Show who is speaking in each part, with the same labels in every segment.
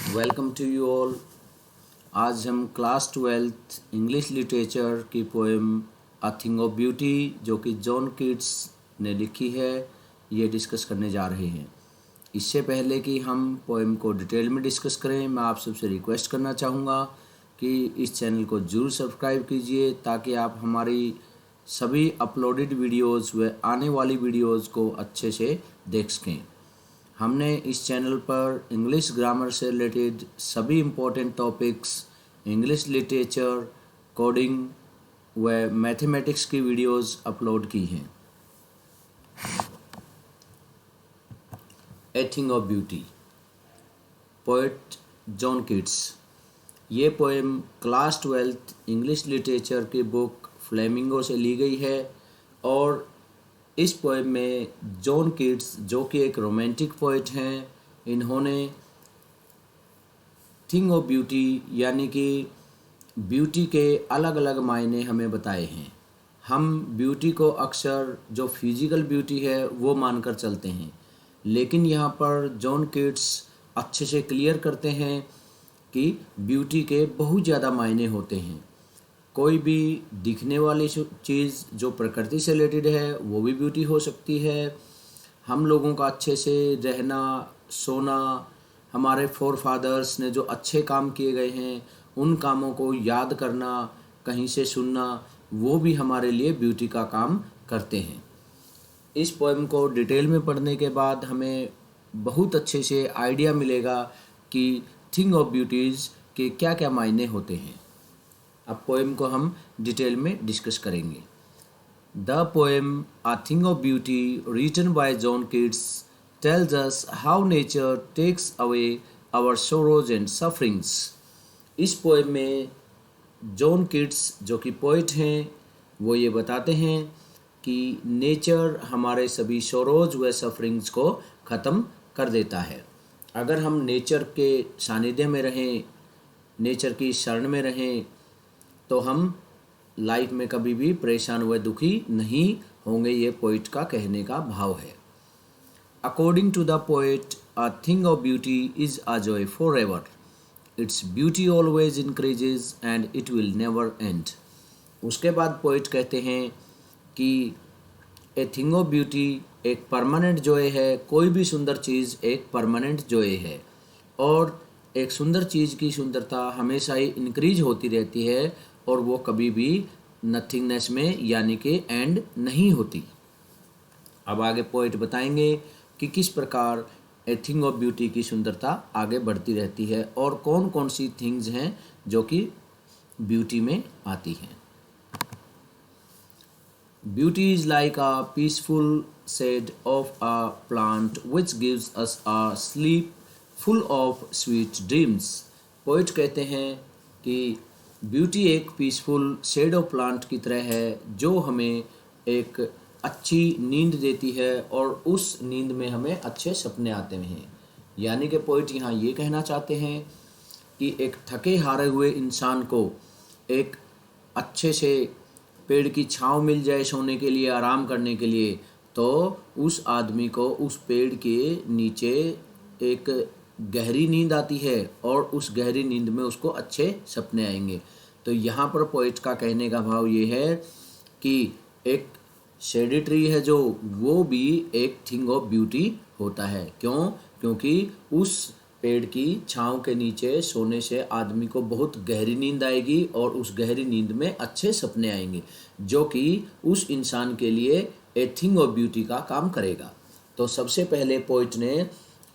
Speaker 1: Welcome to you all. आज हम class 12th English literature की poem a thing of beauty जो कि जॉन कीट्स ने लिखी है ये डिस्कस करने जा रहे हैं। इससे पहले कि हम पोएम को डिटेल में डिस्कस करें, मैं आप सबसे रिक्वेस्ट करना चाहूँगा कि इस चैनल को ज़रूर सब्सक्राइब कीजिए ताकि आप हमारी सभी अपलोडेड वीडियोज़ व आने वाली वीडियोज़ को अच्छे से देख सकें। हमने इस चैनल पर इंग्लिश ग्रामर से रिलेटेड सभी important topics, English literature, coding व मैथमेटिक्स की वीडियोस अपलोड की हैं। A thing of beauty, poet John Keats. ये poem class 12th English literature की बुक फ्लेमिंगो से ली गई है और इस पोएम में जॉन कीट्स जो कि एक रोमांटिक पोएट हैं, इन्होंने थिंग ऑफ ब्यूटी यानी कि ब्यूटी के अलग अलग मायने हमें बताए हैं। हम ब्यूटी को अक्सर जो फिजिकल ब्यूटी है वो मानकर चलते हैं, लेकिन यहाँ पर जॉन कीट्स अच्छे से क्लियर करते हैं कि ब्यूटी के बहुत ज़्यादा मायने होते हैं। कोई भी दिखने वाली चीज़ जो प्रकृति से रिलेटेड है वो भी ब्यूटी हो सकती है। हम लोगों का अच्छे से रहना, सोना, हमारे फोर फादर्स ने जो अच्छे काम किए गए हैं उन कामों को याद करना, कहीं से सुनना, वो भी हमारे लिए ब्यूटी का काम करते हैं। इस पोएम को डिटेल में पढ़ने के बाद हमें बहुत अच्छे से आइडिया मिलेगा कि थिंग ऑफ ब्यूटीज़ के क्या क्या मायने होते हैं। अब पोएम को हम डिटेल में डिस्कस करेंगे। The poem a thing of beauty written by John Keats tells us how nature takes away our sorrows and sufferings. इस पोएम में जॉन कीट्स जो कि पोइट हैं वो ये बताते हैं कि नेचर हमारे सभी सोरोज व सफरिंग्स को ख़त्म कर देता है। अगर हम नेचर के सानिध्य में रहें, नेचर की शरण में रहें, तो हम लाइफ में कभी भी परेशान व दुखी नहीं होंगे। ये पोइट का कहने का भाव है। According to the poet, a thing of beauty is a joy for ever. Its beauty always increases and it will never end. उसके बाद पोइट कहते हैं कि ए थिंग ऑफ ब्यूटी एक परमानेंट जॉय है। कोई भी सुंदर चीज़ एक परमानेंट जॉय है और एक सुंदर चीज़ की सुंदरता हमेशा ही इंक्रीज होती रहती है और वो कभी भी नथिंगनेस में यानी कि एंड नहीं होती। अब आगे पोइट बताएंगे कि किस प्रकार ए थिंग ऑफ ब्यूटी की सुंदरता आगे बढ़ती रहती है और कौन कौन सी थिंग्स हैं जो कि ब्यूटी में आती हैं। Beauty is like a peaceful shade of a plant which gives us a sleep full of sweet dreams। Poet कहते हैं कि ब्यूटी एक पीसफुल शेड ऑफ प्लांट की तरह है जो हमें एक अच्छी नींद देती है और उस नींद में हमें अच्छे सपने आते हैं। यानी कि पोइट यहाँ ये कहना चाहते हैं कि एक थके हारे हुए इंसान को एक अच्छे से पेड़ की छांव मिल जाए सोने के लिए, आराम करने के लिए, तो उस आदमी को उस पेड़ के नीचे एक गहरी नींद आती है और उस गहरी नींद में उसको अच्छे सपने आएंगे। तो यहाँ पर पोइट का कहने का भाव ये है कि एक शेडी ट्री है जो वो भी एक थिंग ऑफ ब्यूटी होता है। क्यों? क्योंकि उस पेड़ की छांव के नीचे सोने से आदमी को बहुत गहरी नींद आएगी और उस गहरी नींद में अच्छे सपने आएंगे जो कि उस इंसान के लिए ए थिंग ऑफ ब्यूटी का काम करेगा। तो सबसे पहले पोइट ने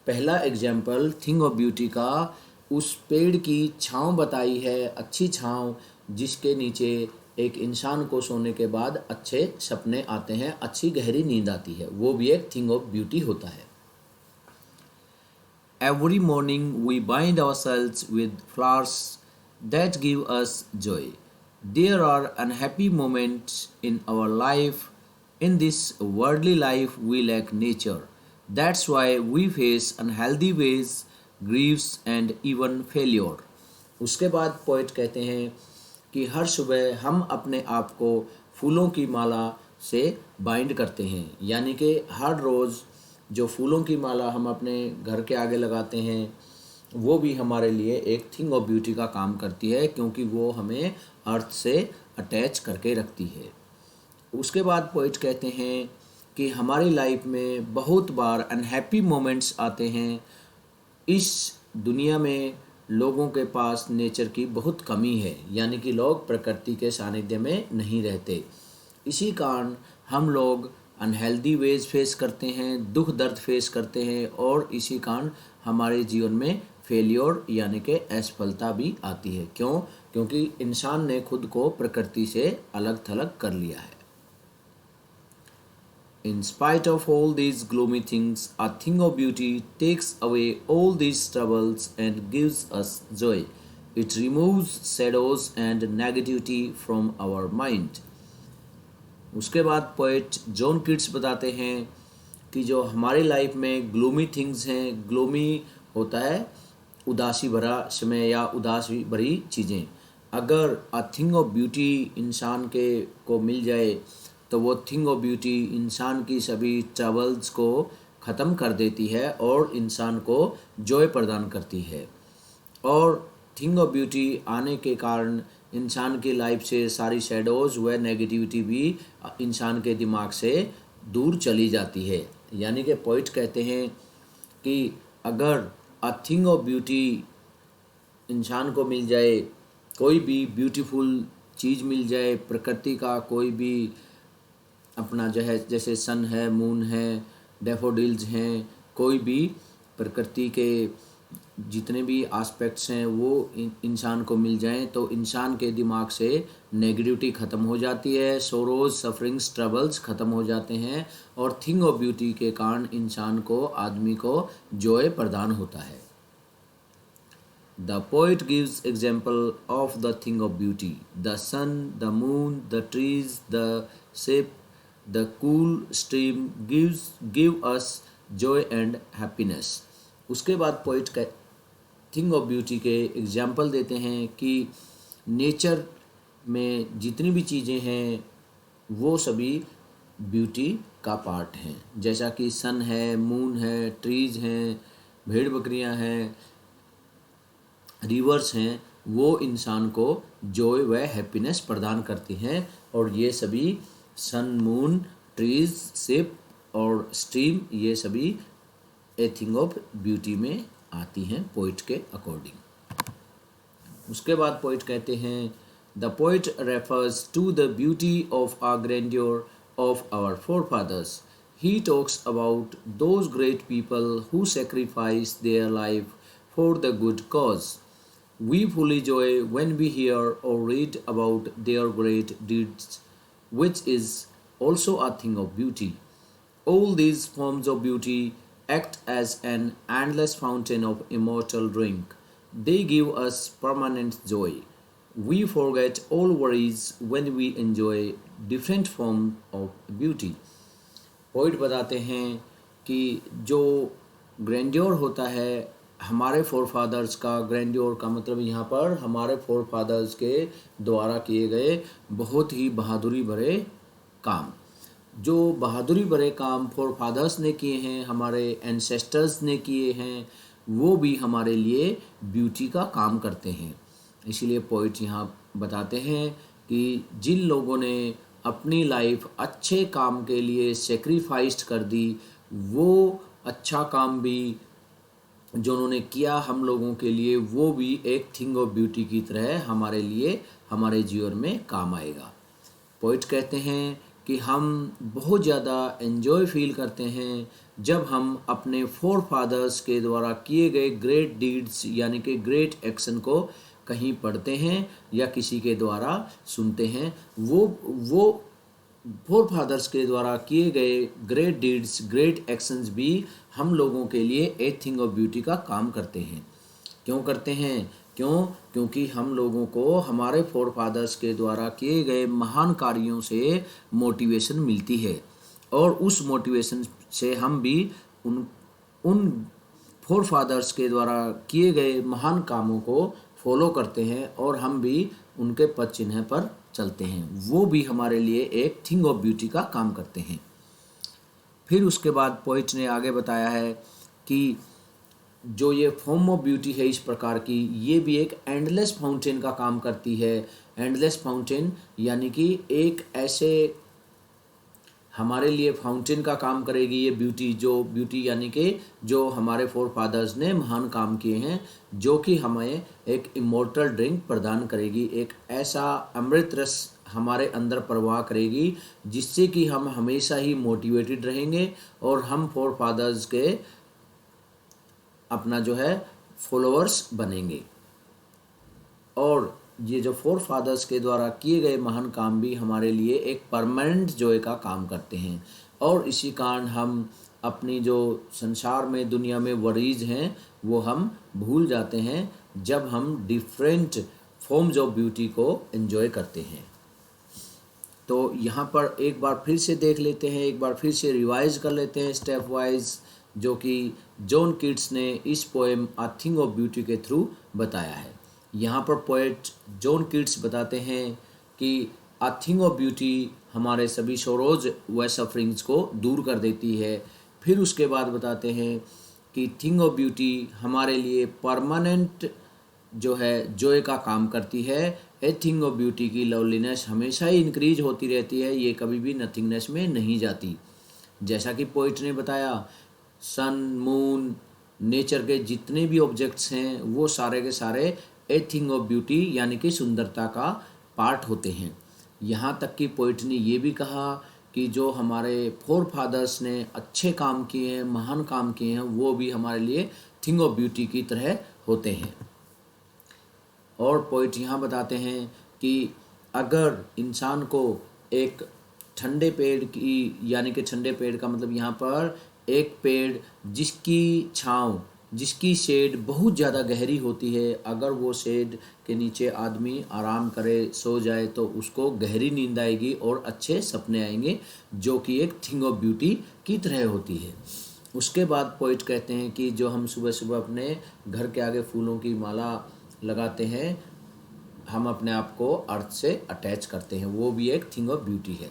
Speaker 1: पहला एग्जाम्पल थिंग ऑफ ब्यूटी का उस पेड़ की छांव बताई है, अच्छी छांव जिसके नीचे एक इंसान को सोने के बाद अच्छे सपने आते हैं, अच्छी गहरी नींद आती है, वो भी एक थिंग ऑफ ब्यूटी होता है। Every morning we bind ourselves with flowers that give us joy. There are unhappy moments in our life. In this worldly life we lack nature. That's why we face unhealthy ways, griefs and even failure. उसके बाद poet कहते हैं कि हर सुबह हम अपने आप को फूलों की माला से बाइंड करते हैं। यानी कि हर रोज़ जो फूलों की माला हम अपने घर के आगे लगाते हैं वो भी हमारे लिए एक थिंग ऑफ ब्यूटी का काम करती है, क्योंकि वो हमें अर्थ से अटैच करके रखती है। उसके बाद पोइट कहते हैं कि हमारी लाइफ में बहुत बार अनहैप्पी मोमेंट्स आते हैं। इस दुनिया में लोगों के पास नेचर की बहुत कमी है, यानी कि लोग प्रकृति के सानिध्य में नहीं रहते। इसी कारण हम लोग अनहेल्दी वेज फेस करते हैं, दुख दर्द फेस करते हैं, और इसी कारण हमारे जीवन में फेलियर यानी कि असफलता भी आती है। क्यों? क्योंकि इंसान ने खुद को प्रकृति से अलग थलग कर लिया है। In spite of all these gloomy things, a thing of beauty takes away all these troubles and gives us joy. It removes shadows and negativity from our mind. उसके बाद पोएट जॉन कीट्स बताते हैं कि जो हमारी life में gloomy things हैं, gloomy होता है उदासी भरा समय या उदासी भरी चीज़ें, अगर अ थिंग ऑफ ब्यूटी इंसान के को मिल जाए तो वो थिंग ऑफ ब्यूटी इंसान की सभी ट्रबल्स को ख़त्म कर देती है और इंसान को जॉय प्रदान करती है। और थिंग ऑफ ब्यूटी आने के कारण इंसान की लाइफ से सारी शैडोज़ व नेगेटिविटी भी इंसान के दिमाग से दूर चली जाती है। यानी कि पोइट कहते हैं कि अगर अ थिंग ऑफ ब्यूटी इंसान को मिल जाए, कोई भी ब्यूटीफुल चीज़ मिल जाए, प्रकृति का कोई भी अपना जो है, जैसे सन है, मून है, डैफोडिल्स हैं, कोई भी प्रकृति के जितने भी एस्पेक्ट्स हैं वो इंसान को मिल जाएं, तो इंसान के दिमाग से नेगेटिविटी ख़त्म हो जाती है, सोरोज, सफरिंग्स, ट्रबल्स ख़त्म हो जाते हैं, और थिंग ऑफ ब्यूटी के कारण इंसान को, आदमी को जॉय प्रदान होता है। The poet gives example of the thing of beauty: the sun, the moon, the trees, the ship, the cool stream give us joy and happiness. उसके बाद पोइट का थिंग ऑफ ब्यूटी के एग्जाम्पल देते हैं कि नेचर में जितनी भी चीज़ें हैं वो सभी ब्यूटी का पार्ट हैं, जैसा कि सन है, मून है, ट्रीज़ हैं, भेड़ बकरियां हैं, रिवर्स हैं, वो इंसान को जॉय व हैप्पीनेस प्रदान करती हैं। और ये सभी सन, मून, ट्रीज, शिप और स्ट्रीम, ये सभी ए थिंग ऑफ ब्यूटी में आती हैं पोइट के अकॉर्डिंग। उसके बाद पोइट कहते हैं the poet refers to the beauty of our grandeur of our forefathers. He talks about those great people who sacrifice their life for the good cause. We fully joy when we hear or read about their great deeds, which is also a thing of beauty. All these forms of beauty act as an endless fountain of immortal drink. They give us permanent joy. We forget all worries when we enjoy different forms of beauty. Poet बताते हैं कि जो grandeur होता है हमारे forefathers का, grandeur का मतलब यहाँ पर हमारे फोरफादर्स के द्वारा किए गए बहुत ही बहादुरी भरे काम, जो बहादुरी भरे काम फोरफादर्स ने किए हैं, हमारे एंसेस्टर्स ने किए हैं, वो भी हमारे लिए ब्यूटी का काम करते हैं। इसीलिए पोइट यहाँ बताते हैं कि जिन लोगों ने अपनी लाइफ अच्छे काम के लिए सेक्रीफाइस कर दी, वो अच्छा काम भी जो उन्होंने किया हम लोगों के लिए, वो भी एक थिंग ऑफ ब्यूटी की तरह हमारे लिए, हमारे जीवन में काम आएगा। पोइट कहते हैं कि हम बहुत ज़्यादा एंजॉय फील करते हैं जब हम अपने फोर फादर्स के द्वारा किए गए ग्रेट डीड्स यानी कि ग्रेट एक्शन को कहीं पढ़ते हैं या किसी के द्वारा सुनते हैं। वो फोर फादर्स के द्वारा किए गए ग्रेट डीड्स, ग्रेट एक्शंस भी हम लोगों के लिए ए थिंग ऑफ ब्यूटी का काम करते हैं। क्यों करते हैं? क्योंकि हम लोगों को हमारे फोर फादर्स के द्वारा किए गए महान कार्यों से मोटिवेशन मिलती है, और उस मोटिवेशन से हम भी उन फोर फादर्स के द्वारा किए गए महान कामों को फॉलो करते हैं, और हम भी उनके पद चिन्ह पर चलते हैं। वो भी हमारे लिए एक थिंग ऑफ ब्यूटी का काम करते हैं। फिर उसके बाद पोइट ने आगे बताया है कि जो ये फॉर्म ऑफ ब्यूटी है इस प्रकार की, ये भी एक एंडलेस फाउंटेन का काम करती है। एंडलेस फाउंटेन यानी कि एक ऐसे हमारे लिए फाउंटेन का काम करेगी ये ब्यूटी, जो ब्यूटी यानी कि जो हमारे फोर फादर्स ने महान काम किए हैं, जो कि हमें एक इमोर्टल ड्रिंक प्रदान करेगी, एक ऐसा अमृत रस हमारे अंदर प्रवाह करेगी जिससे कि हम हमेशा ही मोटिवेटेड रहेंगे और हम फोर फादर्स के अपना जो है फॉलोअर्स बनेंगे। और ये जो फोर फादर्स के द्वारा किए गए महान काम भी हमारे लिए एक परमानेंट जॉय का काम करते हैं। और इसी कारण हम अपनी जो संसार में दुनिया में वरीज हैं वो हम भूल जाते हैं जब हम डिफरेंट फॉर्म्स ऑफ ब्यूटी को एंजॉय करते हैं। तो यहाँ पर एक बार फिर से देख लेते हैं, एक बार फिर से रिवाइज कर लेते हैं स्टेप वाइज, जो कि जॉन कीट्स ने इस poem a thing of beauty के थ्रू बताया है। यहाँ पर पोएट जॉन कीट्स बताते हैं कि अ थिंग ऑफ ब्यूटी हमारे सभी सोरोज व सफरिंग्स को दूर कर देती है। फिर उसके बाद बताते हैं कि थिंग ऑफ ब्यूटी हमारे लिए परमानेंट जो है जॉय का काम करती है। ए थिंग ऑफ ब्यूटी की लवलीनेस हमेशा ही इंक्रीज होती रहती है, ये कभी भी नथिंगनेस में नहीं जाती। जैसा कि पोइट ने बताया, सन, मून, नेचर के जितने भी ऑब्जेक्ट्स हैं वो सारे के सारे ए थिंग ऑफ ब्यूटी यानी कि सुंदरता का पार्ट होते हैं। यहाँ तक कि पोइट ने ये भी कहा कि जो हमारे फोर फादर्स ने अच्छे काम किए हैं, महान काम किए हैं, वो भी हमारे लिए थिंग ऑफ ब्यूटी की तरह होते हैं। और पोइट यहाँ बताते हैं कि अगर इंसान को एक ठंडे पेड़ की, यानी कि ठंडे पेड़ का मतलब यहाँ पर एक पेड़ जिसकी छाँव, जिसकी शेड बहुत ज़्यादा गहरी होती है, अगर वो शेड के नीचे आदमी आराम करे, सो जाए, तो उसको गहरी नींद आएगी और अच्छे सपने आएंगे, जो कि एक थिंग ऑफ ब्यूटी की तरह होती है। उसके बाद पोइट कहते हैं कि जो हम सुबह सुबह अपने घर के आगे फूलों की माला लगाते हैं, हम अपने आप को अर्थ से अटैच करते हैं, वो भी एक थिंग ऑफ ब्यूटी है।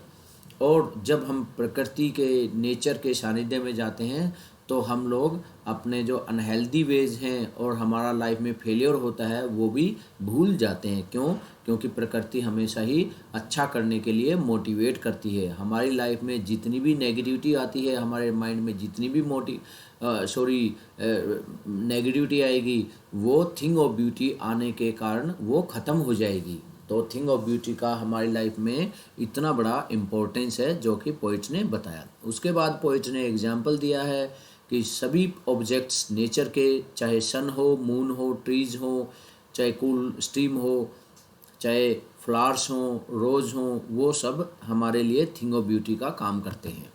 Speaker 1: और जब हम प्रकृति के, नेचर के सानिध्य में जाते हैं तो हम लोग अपने जो अनहेल्दी वेज हैं और हमारा लाइफ में फेलियर होता है वो भी भूल जाते हैं। क्यों? क्योंकि प्रकृति हमेशा ही अच्छा करने के लिए मोटिवेट करती है। हमारी लाइफ में जितनी भी नेगेटिविटी आती है, हमारे माइंड में जितनी भी नेगेटिविटी आएगी, वो थिंग ऑफ ब्यूटी आने के कारण वो ख़त्म हो जाएगी। तो थिंग ऑफ ब्यूटी का हमारी लाइफ में इतना बड़ा इम्पोर्टेंस है, जो कि पोइट ने बताया। उसके बाद पोइट ने एग्जाम्पल दिया है कि सभी ऑब्जेक्ट्स नेचर के, चाहे सन हो, मून हो, ट्रीज हो, चाहे कूल स्ट्रीम हो, चाहे फ्लावर्स हों, रोज़ हों, वो सब हमारे लिए थिंग ऑफ ब्यूटी का काम करते हैं।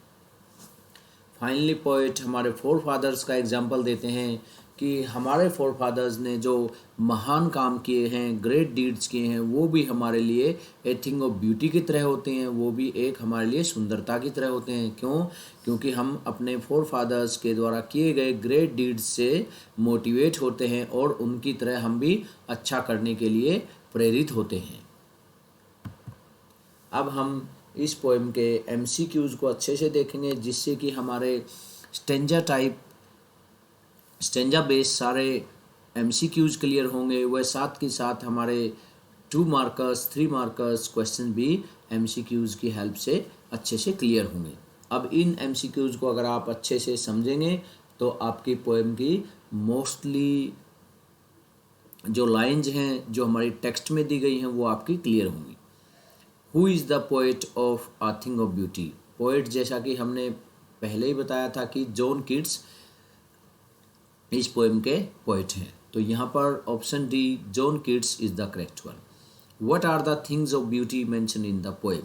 Speaker 1: फाइनली पोइट हमारे फोर फादर्स का एग्जाम्पल देते हैं कि हमारे फोर फादर्स ने जो महान काम किए हैं, ग्रेट डीड्स किए हैं, वो भी हमारे लिए ए थिंग ऑफ ब्यूटी की तरह होते हैं, वो भी एक हमारे लिए सुंदरता की तरह होते हैं। क्यों? क्योंकि हम अपने फोर फादर्स के द्वारा किए गए ग्रेट डीड्स से मोटिवेट होते हैं और उनकी तरह हम भी अच्छा करने के लिए प्रेरित होते हैं। अब हम इस पोएम के MCQs को अच्छे से देखेंगे, जिससे कि हमारे स्टेंजा बेस सारे MCQs क्लियर होंगे। वह साथ के साथ हमारे 2 मार्कर्स 3 मार्कर्स क्वेश्चन भी MCQs की हेल्प से अच्छे से क्लियर होंगे। अब इन MCQs को अगर आप अच्छे से समझेंगे तो आपकी पोएम की मोस्टली जो लाइन्स हैं जो हमारी टेक्स्ट में दी गई हैं वो आपकी क्लियर होंगी। Who is the poet of a thing of beauty? Poet, जैसा कि हमने पहले ही बताया था कि जॉन कीट्स इस पोएम के पोएट हैं। तो यहाँ पर option D, John Keats is the correct one. What are the things of beauty mention in the poem?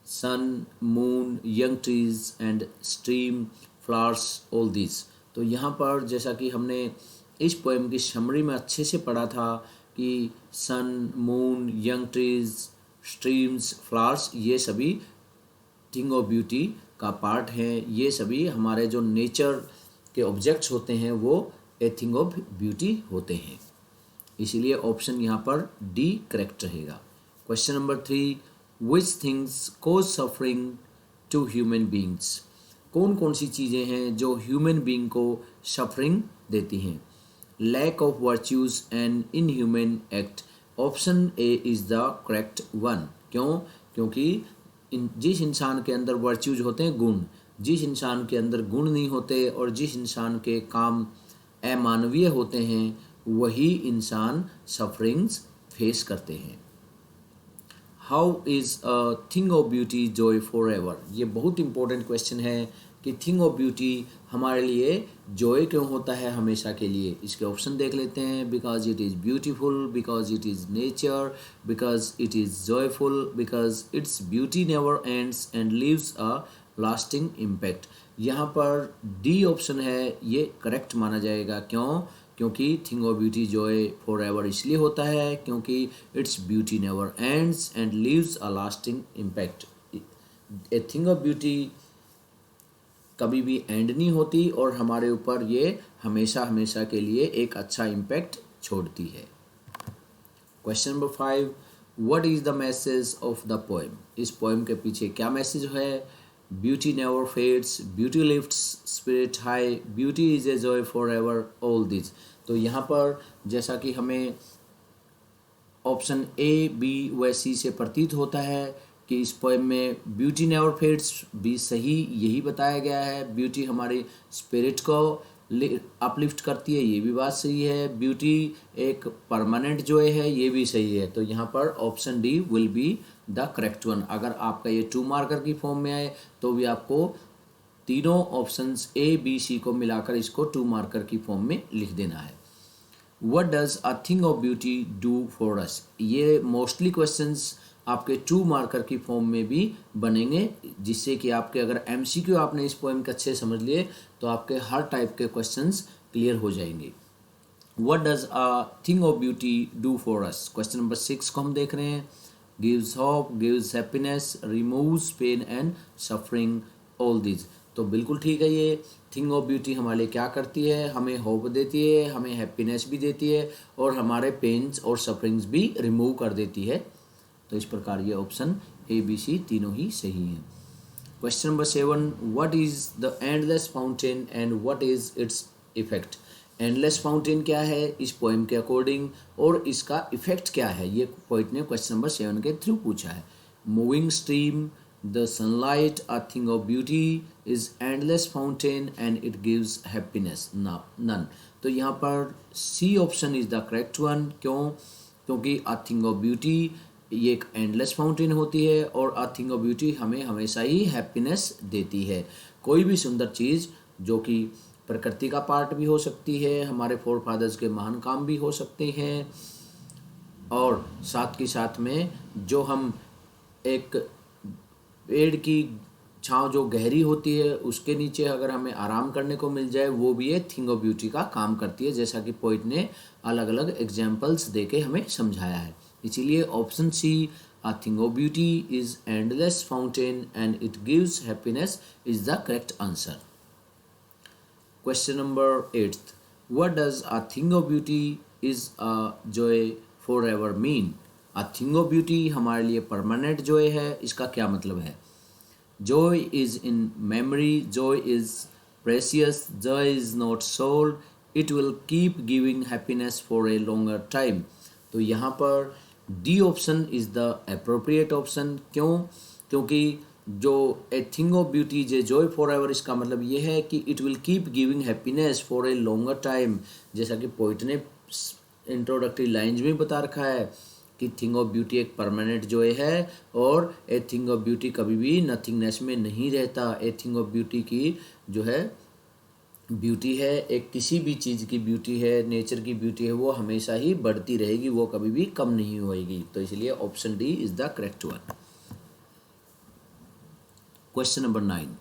Speaker 1: Sun, moon, young trees and stream, flowers, all this. तो यहाँ पर जैसा कि हमने इस पोएम की समरी में अच्छे से पढ़ा था कि sun, moon, young trees, streams, flowers, ये सभी थिंग ऑफ ब्यूटी का पार्ट हैं। ये सभी हमारे जो नेचर के ऑब्जेक्ट्स होते हैं वो ए थिंग ऑफ ब्यूटी होते हैं। इसीलिए ऑप्शन यहाँ पर डी करेक्ट रहेगा। Question number 3, which things cause suffering to human beings? कौन कौन सी चीज़ें हैं जो ह्यूमन बीइंग को सफरिंग देती हैं? Lack of virtues and inhuman act. Option A is the correct one. क्यों? क्योंकि जिस इंसान के अंदर वर्च्यूज होते हैं, गुण, जिस इंसान के अंदर गुण नहीं होते और जिस इंसान के काम अमानवीय होते हैं, वही इंसान सफरिंग्स फेस करते हैं। How is a thing of beauty Joy for ever? ये बहुत इंपॉर्टेंट क्वेश्चन है कि थिंग ऑफ ब्यूटी हमारे लिए जॉय क्यों होता है हमेशा के लिए। इसके ऑप्शन देख लेते हैं। Because it is beautiful, because it is nature, because it is joyful, because its beauty never ends and leaves a lasting impact. यहाँ पर डी ऑप्शन है, ये करेक्ट माना जाएगा। क्यों? क्योंकि thing of beauty Joy for ever इसलिए होता है क्योंकि its beauty never ends and leaves a lasting impact. A thing of beauty कभी भी एंड नहीं होती और हमारे ऊपर ये हमेशा हमेशा के लिए एक अच्छा इम्पैक्ट छोड़ती है। Question number 5, what is the message of the poem? इस पोएम के पीछे क्या मैसेज है? Beauty never fades, beauty lifts spirit high, beauty is a joy for ever, all this. तो यहाँ पर जैसा कि हमें ऑप्शन ए, बी व सी से प्रतीत होता है कि इस पोएम में ब्यूटी नेवर फेड्स भी सही यही बताया गया है। ब्यूटी हमारी स्पिरिट को अपलिफ्ट करती है, ये भी बात सही है। ब्यूटी एक परमानेंट जॉय है, ये भी सही है। तो यहाँ पर option D will be the correct one. अगर आपका ये 2 मार्कर की फॉर्म में आए तो भी आपको तीनों ऑप्शंस ए, बी, सी को मिलाकर इसको 2 मार्कर की फॉर्म में लिख देना है। What does a thing of beauty do for us? ये मोस्टली क्वेश्चंस आपके 2 मार्कर की फॉर्म में भी बनेंगे, जिससे कि आपके अगर MCQ आपने इस पोएम के अच्छे समझ लिए तो आपके हर टाइप के क्वेश्चंस क्लियर हो जाएंगे। What does a thing of beauty do for us? Question number 6 को हम देख रहे हैं। Gives hope, gives happiness, removes pain and suffering, all these। तो बिल्कुल ठीक है, ये थिंग ऑफ ब्यूटी हमारे लिए क्या करती है? हमें होप देती है, हमें हैप्पीनेस भी देती है और हमारे पेन्स और सफरिंग्स भी रिमूव कर देती है। तो इस प्रकार ये ऑप्शन ए, बी, सी तीनों ही सही हैं। Question number 7, what is the endless fountain and what is its effect? Endless fountain क्या है इस पोएम के अकॉर्डिंग और इसका इफेक्ट क्या है, ये पोइट ने क्वेश्चन नंबर 7 के थ्रू पूछा है। Moving stream, the sunlight, a thing of beauty, is endless fountain and it gives happiness, none। तो यहाँ पर C option is the correct one. क्यों? क्योंकि a thing of beauty ये एक एंडलेस फाउंटेन होती है और a thing of beauty हमें हमेशा ही हैप्पीनेस देती है। कोई भी सुंदर चीज़ जो कि प्रकृति का पार्ट भी हो सकती है, हमारे फोर फादर्स के महान काम भी हो सकते हैं, और साथ के साथ में जो हम एक पेड़ की छांव जो गहरी होती है उसके नीचे अगर हमें आराम करने को मिल जाए, वो भी एक थिंग ऑफ ब्यूटी का काम करती है, जैसा कि पोइट ने अलग अलग एग्जाम्पल्स देके हमें समझाया है। इसीलिए option C, a thing of beauty is endless fountain and it gives happiness, is the correct answer. Question number 8, what does a thing of beauty is a joy for ever mean? A thing of beauty हमारे लिए permanent joy है, इसका क्या मतलब है? Joy is in memory, joy is precious, joy is not sold, it will keep giving happiness for a longer time. तो यहाँ पर D option is the appropriate option. क्यों? क्योंकि जो ए thing of beauty J Joy for ever, इसका मतलब ये है कि it will keep giving happiness for a longer time, जैसा कि पोइट ने इंट्रोडक्टरी लाइन्स में बता रखा है कि थिंग ऑफ ब्यूटी एक परमानेंट जॉय है और ए थिंग ऑफ ब्यूटी कभी भी नथिंगनेस में नहीं रहता। ए थिंग ऑफ ब्यूटी की जो है ब्यूटी है, एक किसी भी चीज़ की ब्यूटी है, नेचर की ब्यूटी है, वो हमेशा ही बढ़ती रहेगी, वो कभी भी कम नहीं होएगी। तो इसलिए option D is the correct one. Question number 9,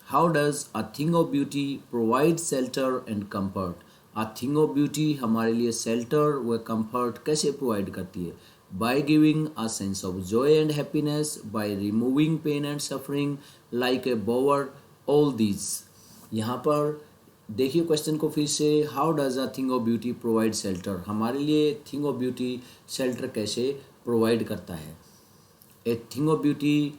Speaker 1: how does a thing of beauty provide shelter and comfort? A thing of beauty हमारे लिए शेल्टर व कंफर्ट कैसे प्रोवाइड करती है? By giving a sense of joy and happiness, by removing pain and suffering like a bower, all these. यहाँ पर देखिए question को फिर से, how does a thing of beauty provide shelter? हमारे लिए थिंग ऑफ ब्यूटी शेल्टर कैसे provide करता है? A thing of beauty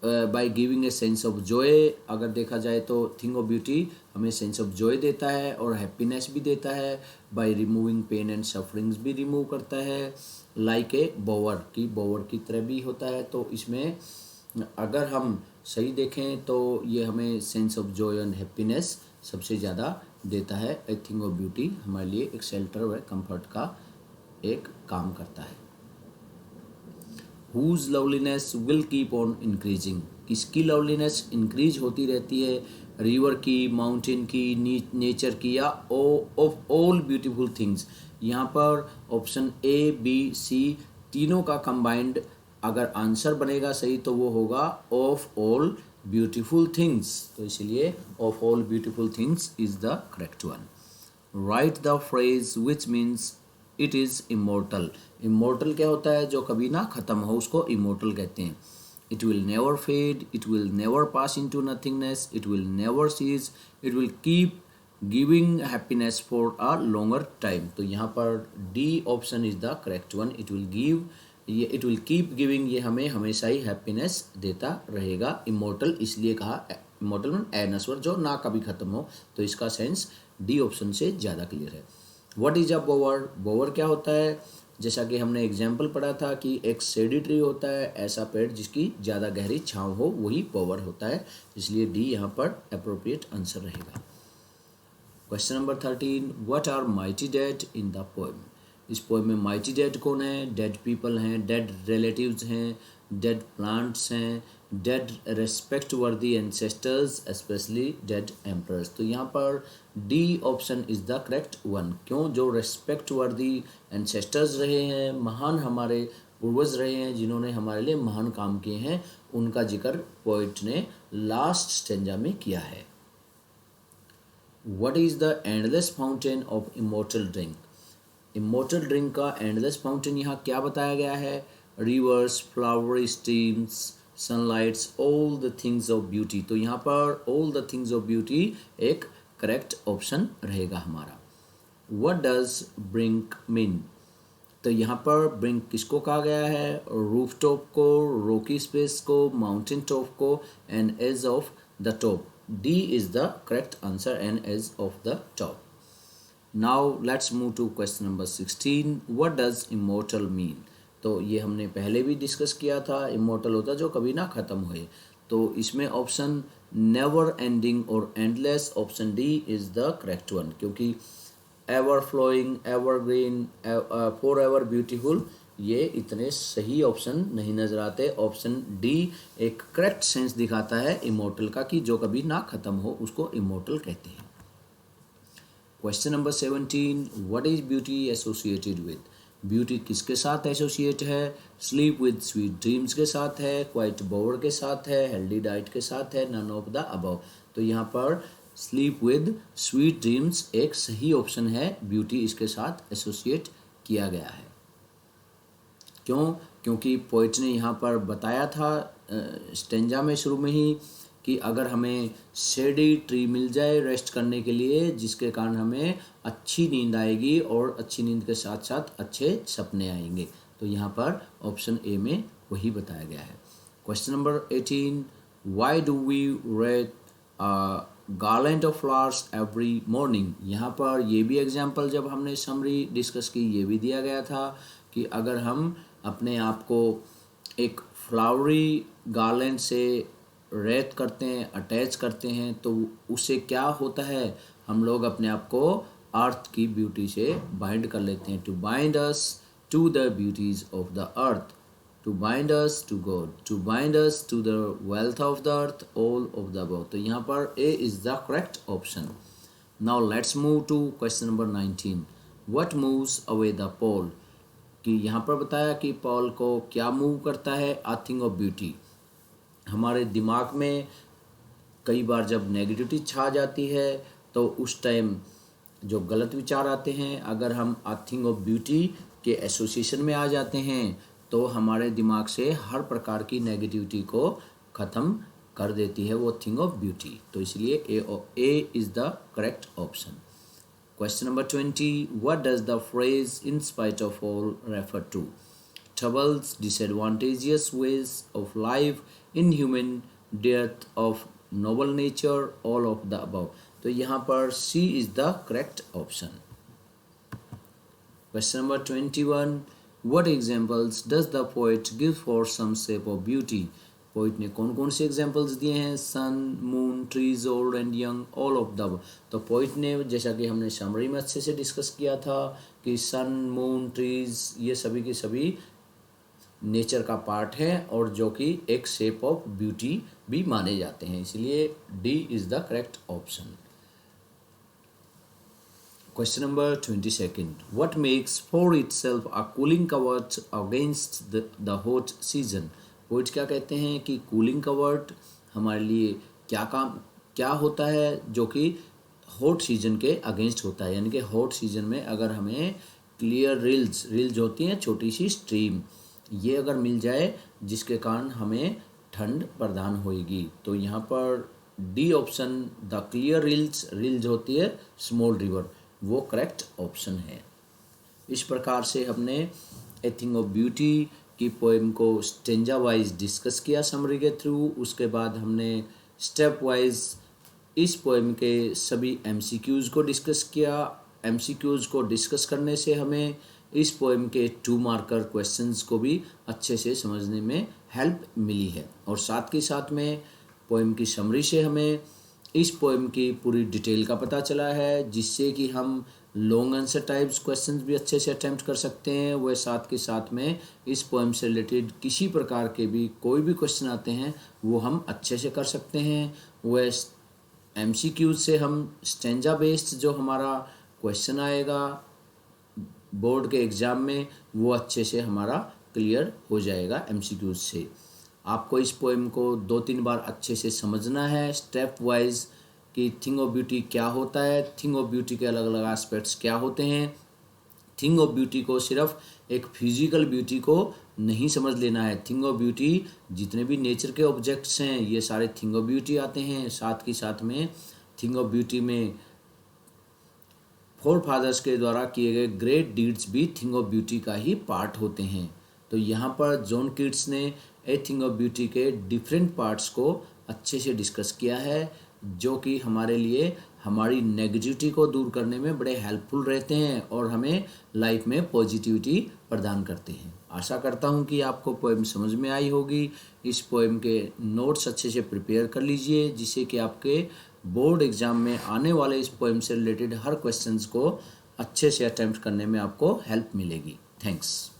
Speaker 1: by giving a sense of joy. अगर देखा जाए तो थिंग ऑफ ब्यूटी हमें सेंस ऑफ जॉय देता है और हैप्पीनेस भी देता है। By removing pain and sufferings भी रिमूव करता है। लाइक ए बोवर की तरह भी होता है। तो इसमें अगर हम सही देखें तो ये हमें sense of joy and happiness सबसे ज़्यादा देता है। ए थिंग ऑफ ब्यूटी हमारे लिए एक शेल्टर व कंफर्ट का एक काम करता है। whose loveliness will keep on increasing, किसकी लवलीनेस इंक्रीज होती रहती है, रिवर की, माउंटेन की, नेचर की, या ऑफ ऑल ब्यूटीफुल थिंग्स। यहाँ पर ऑप्शन ए बी सी तीनों का कंबाइंड अगर आंसर बनेगा सही तो वो होगा ऑफ ऑल ब्यूटीफुल थिंग्स। तो इसलिए of all beautiful things is the correct one. Right the phrase which means it is immortal. Immortal क्या होता है? जो कभी ना ख़त्म हो, उसको इमोर्टल कहते हैं। It will never fade, it will never pass into nothingness, it will never cease, it will keep giving happiness for a longer time. तो यहाँ पर D option is the correct one. It will give, ये it will keep giving, ये हमें हमेशा ही happiness देता रहेगा। Immortal इसलिए कहा, इमोर्टल मीन अनश्वर, जो ना कभी ख़त्म हो। तो इसका सेंस डी ऑप्शन से ज़्यादा क्लियर है। What is a बोवर? बोवर क्या होता है? जैसा कि हमने एग्जाम्पल पढ़ा था कि एक शेडी ट्री होता है, ऐसा पेड़ जिसकी ज़्यादा गहरी छांव हो, वही बोवर होता है। इसलिए डी यहाँ पर अप्रोप्रिएट आंसर रहेगा। Question number 13, what are mighty dead in the poem? इस पोएम में माइटी डेड कौन है? डेड पीपल हैं, डेड रिलेटिव्स हैं, डेड प्लांट्स हैं, dead respect worthy ancestors, specially dead emperors. तो यहाँ पर D option is the correct one. क्यों? जो रेस्पेक्ट वर्दी एंसेस्टर्स रहे हैं, महान हमारे पूर्वज रहे हैं, जिन्होंने हमारे लिए महान काम किए हैं, उनका जिक्र पोइट ने लास्ट स्टेंजा में किया है। What is the endless fountain of immortal drink? Immortal drink का एंडलेस फाउंटेन यहाँ क्या बताया गया है? Rivers, flowery streams, sunlights, all the things of beauty. तो यहाँ पर all the things of beauty एक करेक्ट ऑप्शन रहेगा हमारा। What does brink mean? तो यहाँ पर ब्रिंक किसको कहा गया है? रूफ टॉप को, रॉकी स्पेस को, माउंटेन टॉप को, end edge of the top. D is the correct answer, end edge of the top. Now let's move to question number 16, what does immortal mean? तो ये हमने पहले भी discuss किया था। इमोर्टल होता जो कभी ना ख़त्म होए। तो इसमें ऑप्शन नेवर एंडिंग और endless, option D is the correct one. क्योंकि ever flowing, ever green, for ever beautiful, ये इतने सही ऑप्शन नहीं नज़र आते। ऑप्शन डी एक करेक्ट सेंस दिखाता है इमोर्टल का, कि जो कभी ना ख़त्म हो उसको इमोर्टल कहते हैं। Question number 17, what is beauty associated with? Beauty किसके साथ एसोसिएट है? स्लीप विद स्वीट ड्रीम्स के साथ है, क्वाइट बोवर के साथ है, हेल्दी डाइट के साथ है, नन ऑफ द अबव। तो यहाँ पर स्लीप विद स्वीट ड्रीम्स एक सही ऑप्शन है। ब्यूटी इसके साथ एसोसिएट किया गया है। क्यों? क्योंकि पोइट ने यहाँ पर बताया था स्टेंजा में शुरू में ही कि अगर हमें शेडी ट्री मिल जाए रेस्ट करने के लिए, जिसके कारण हमें अच्छी नींद आएगी और अच्छी नींद के साथ साथ अच्छे सपने आएंगे। तो यहाँ पर ऑप्शन ए में वही बताया गया है। Question number 18, why do we read garland of flowers every morning? यहाँ पर ये भी एग्जाम्पल, जब हमने समरी डिस्कस की, ये भी दिया गया था कि अगर हम अपने आप को एक फ्लावरी गार्लैंड से रेत करते हैं, अटैच करते हैं, तो उससे क्या होता है? हम लोग अपने आप को अर्थ की ब्यूटी से बाइंड कर लेते हैं। To bind us to the beauties of the earth, to bind us to God, to bind us to the wealth of the earth, all of the above. तो यहाँ पर A is the correct option. Now let's move to question number 19, what moves away the pall? कि यहाँ पर बताया कि पोल को क्या मूव करता है? अ थिंग ऑफ ब्यूटी। हमारे दिमाग में कई बार जब नेगेटिविटी छा जाती है तो उस टाइम जो गलत विचार आते हैं, अगर हम अ थिंग ऑफ ब्यूटी के एसोसिएशन में आ जाते हैं तो हमारे दिमाग से हर प्रकार की नेगेटिविटी को ख़त्म कर देती है वो थिंग ऑफ ब्यूटी। तो इसलिए A is the correct option. Question number 20, what does the phrase in spite of all refer to? Troubles, disadvantageous ways of life, inhuman, death of noble nature, all of the above. तो यहाँ पर C is the correct option. Question number 21, what examples does the poet give for some shape of beauty. Poet ने कौन कौन से examples दिए हैं? Sun, moon, trees, old and young, all of the. तो पोइट ने, जैसा कि हमने समरी में अच्छे से डिस्कस किया था कि सन, मून, ट्रीज ये सभी के सभी नेचर का पार्ट है और जो कि एक शेप ऑफ ब्यूटी भी माने जाते हैं, इसलिए D is the correct option. Question number 22, what makes for itself a cooling covert against the hot season. Poet क्या कहते हैं कि कूलिंग कवर्ट हमारे लिए क्या होता है जो कि हॉट सीजन के अगेंस्ट होता है, यानी कि हॉट सीजन में अगर हमें क्लियर रिल्स होती हैं, छोटी सी स्ट्रीम, ये अगर मिल जाए जिसके कारण हमें ठंड प्रदान होएगी, तो यहाँ पर D option, the clear reels होती है स्मॉल रिवर, वो करेक्ट ऑप्शन है। इस प्रकार से हमने ए थिंग ऑफ ब्यूटी की पोएम को स्टेंजा वाइज डिस्कस किया समरी के थ्रू। उसके बाद हमने स्टेप वाइज इस पोएम के सभी एमसीक्यूज़ को डिस्कस किया। एमसीक्यूज़ को डिस्कस करने से हमें इस पोएम के 2 मार्कर क्वेश्चंस को भी अच्छे से समझने में हेल्प मिली है, और साथ के साथ में पोएम की समरी से हमें इस पोएम की पूरी डिटेल का पता चला है, जिससे कि हम लॉन्ग आंसर टाइप्स क्वेश्चंस भी अच्छे से अटेम्प्ट कर सकते हैं। वह साथ के साथ में इस पोएम से रिलेटेड किसी प्रकार के भी कोई भी क्वेश्चन आते हैं वो हम अच्छे से कर सकते हैं। वह एमसीक्यूज से हम स्टेंजा बेस्ड जो हमारा क्वेश्चन आएगा बोर्ड के एग्ज़ाम में, वो अच्छे से हमारा क्लियर हो जाएगा एमसीक्यूज से। आपको इस पोएम को 2-3 बार अच्छे से समझना है स्टेप वाइज कि थिंग ऑफ ब्यूटी क्या होता है, थिंग ऑफ ब्यूटी के अलग अलग एस्पेक्ट्स क्या होते हैं। थिंग ऑफ ब्यूटी को सिर्फ एक फिजिकल ब्यूटी को नहीं समझ लेना है। थिंग ऑफ ब्यूटी जितने भी नेचर के ऑब्जेक्ट्स हैं ये सारे थिंग ऑफ ब्यूटी आते हैं। साथ के साथ में थिंग ऑफ ब्यूटी में फोर फादर्स के द्वारा किए गए ग्रेट डीड्स भी थिंग ऑफ ब्यूटी का ही पार्ट होते हैं। तो यहाँ पर जॉन कीट्स ने ए थिंग ऑफ ब्यूटी के डिफरेंट पार्ट्स को अच्छे से डिस्कस किया है, जो कि हमारे लिए हमारी नेगेटिविटी को दूर करने में बड़े हेल्पफुल रहते हैं और हमें लाइफ में पॉजिटिविटी प्रदान करते हैं। आशा करता हूँ कि आपको पोएम समझ में आई होगी। इस पोएम के नोट्स अच्छे से प्रिपेयर कर लीजिए, जिससे कि आपके बोर्ड एग्ज़ाम में आने वाले इस पोएम से रिलेटेड हर क्वेश्चंस को अच्छे से अटेम्प्ट करने में आपको हेल्प मिलेगी। थैंक्स।